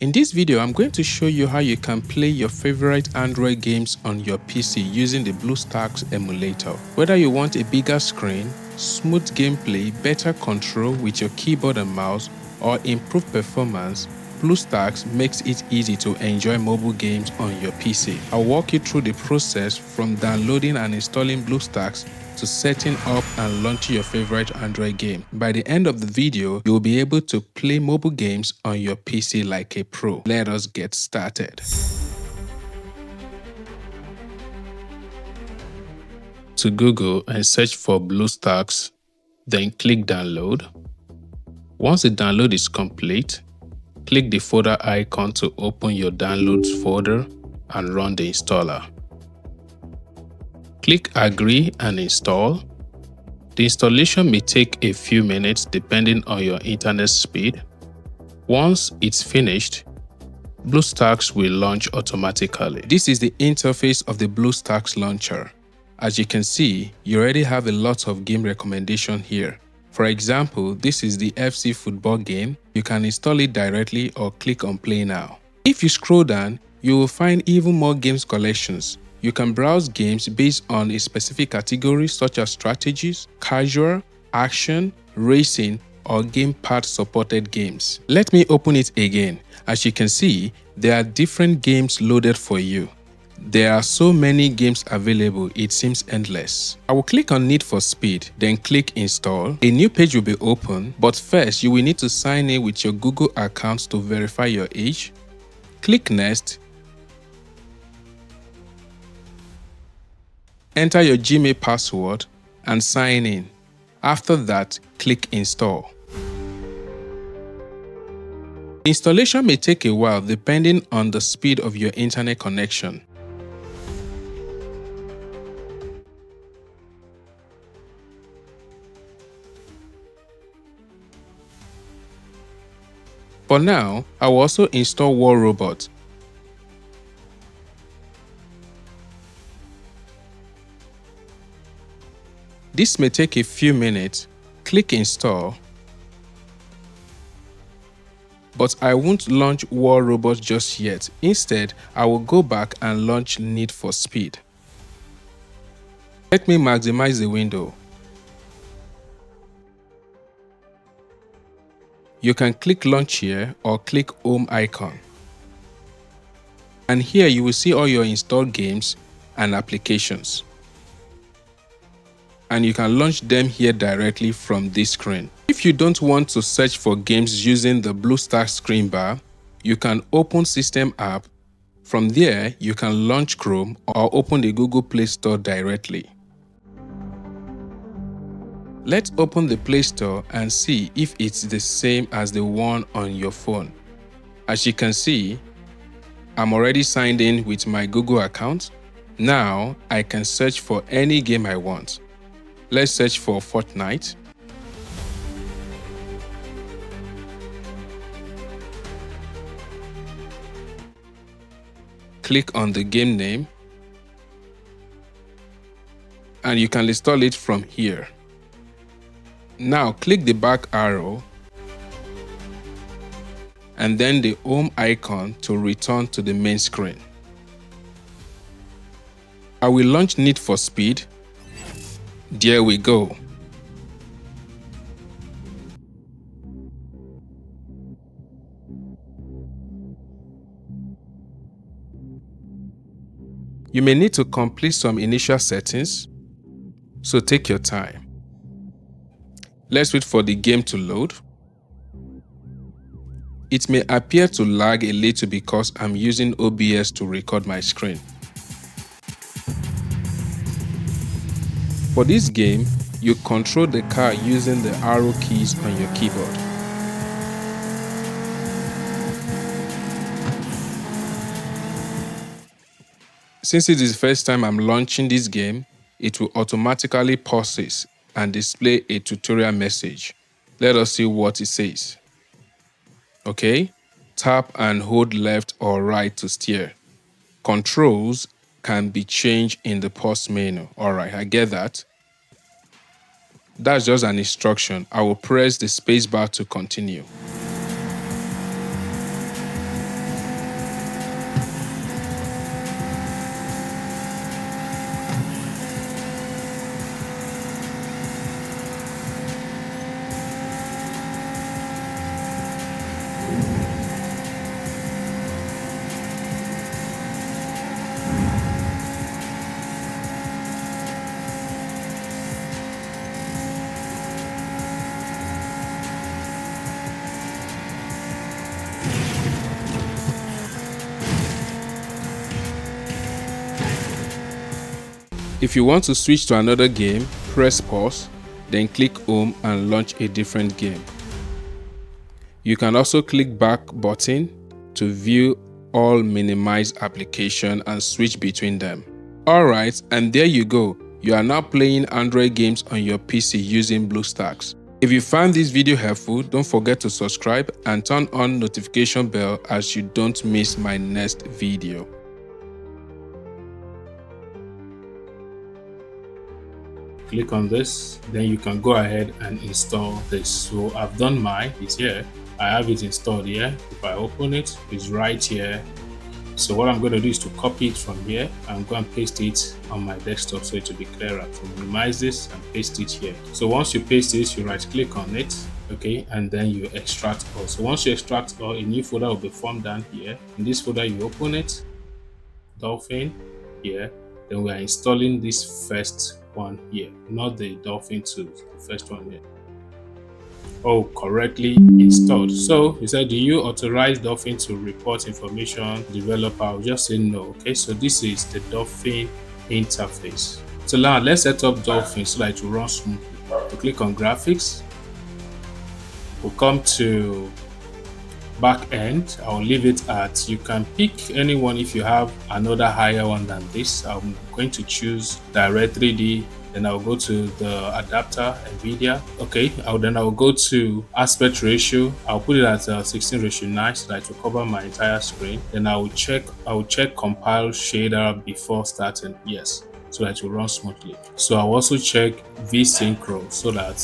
In this video, I'm going to show you how you can play your favorite Android games on your PC using the BlueStacks emulator. Whether you want a bigger screen, smooth gameplay, better control with your keyboard and mouse, or improved performance, BlueStacks makes it easy to enjoy mobile games on your PC. I'll walk you through the process from downloading and installing BlueStacks to setting up and launching your favorite Android game. By the end of the video, you'll be able to play mobile games on your PC like a pro. Let us get started. To Google and search for BlueStacks, then click download. Once the download is complete, click the folder icon to open your downloads folder and run the installer. Click agree and install. The installation may take a few minutes depending on your internet speed. Once it's finished, BlueStacks will launch automatically. This is the interface of the BlueStacks launcher. As you can see, you already have a lot of game recommendations here. For example, this is the FC football game. You can install it directly or click on play now. If you scroll down, you will find even more games collections. You can browse games based on a specific category such as strategies, casual, action, racing, or gamepad supported games. Let me open it again. As you can see, there are different games loaded for you. There are so many games available, it seems endless. I will click on Need for Speed, then click Install. A new page will be open, but first you will need to sign in with your Google account to verify your age. Click Next. Enter your Gmail password and sign in. After that, click Install. Installation may take a while depending on the speed of your internet connection. For now, I will also install War Robot. This may take a few minutes. Click Install. But I won't launch War Robot just yet. Instead, I will go back and launch Need for Speed. Let me maximize the window. You can click Launch here or click Home icon. And here you will see all your installed games and applications. And you can launch them here directly from this screen. If you don't want to search for games using the BlueStacks screen bar, you can open System app. From there, you can launch Chrome or open the Google Play Store directly. Let's open the Play Store and see if it's the same as the one on your phone. As you can see, I'm already signed in with my Google account. Now, I can search for any game I want. Let's search for Fortnite. Click on the game name. And you can install it from here. Now click the back arrow and then the home icon to return to the main screen. I will launch Need for Speed. There we go. You may need to complete some initial settings, so take your time. Let's wait for the game to load. It may appear to lag a little because I'm using OBS to record my screen. For this game, you control the car using the arrow keys on your keyboard. Since it is the first time I'm launching this game, it will automatically pause this and display a tutorial message. Let us see what it says. Okay, tap and hold left or right to steer. Controls can be changed in the pause menu. Alright, I get that. That's just an instruction. I will press the spacebar to continue. If you want to switch to another game, press pause, then click home and launch a different game. You can also click back button to view all minimized applications and switch between them. Alright, and there you go. You are now playing Android games on your PC using BlueStacks. If you found this video helpful, don't forget to subscribe and turn on notification bell as you don't miss my next video. Click on this, then you can go ahead and install this. So I've done mine, it's here. I have it installed here. If I open it, it's right here. So what I'm going to do is to copy it from here and go and paste it on my desktop so it will be clearer. So minimize this and paste it here. So once you paste this, you right click on it, okay, and then you extract all. So once you extract all, a new folder will be formed down here. In this folder, you open it, Dolphin here. Then we are installing this first one here, not the Dolphin 2, the first one here. Oh, correctly installed. So he said, do you authorize Dolphin to report information developer? I'll just say no. Okay, so this is the Dolphin interface. So now let's set up Dolphin so that it will run smoothly. We'll click on graphics. We'll come to back end. I'll leave it at, you can pick anyone if you have another higher one than this. I'm going to choose Direct3D. Then I'll go to the adapter, NVIDIA. Okay, I'll go to aspect ratio. I'll put it at 16:9 so that it will cover my entire screen. Then I will check compile shader before starting. Yes, so that it will run smoothly. So I'll also check vSynchro so that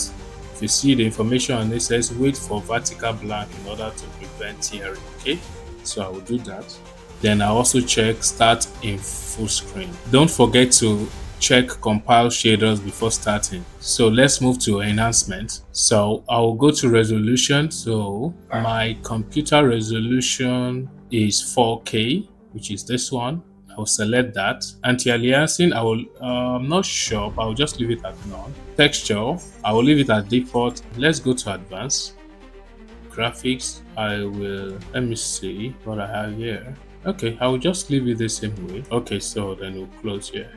if you see the information on it says wait for vertical blank in order to prevent tearing. Okay, so I will do that. Then I also check start in full screen. Don't forget to check compile shaders before starting. So let's move to enhancement. So I will go to resolution. So my computer resolution is 4K, which is this one. I will select that. Anti-aliasing, I'm not sure, but I'll just leave it at none. Texture, I will leave it at default. Let's go to advanced. Graphics, let me see what I have here. Okay, I will just leave it the same way. Okay, so then we'll close here.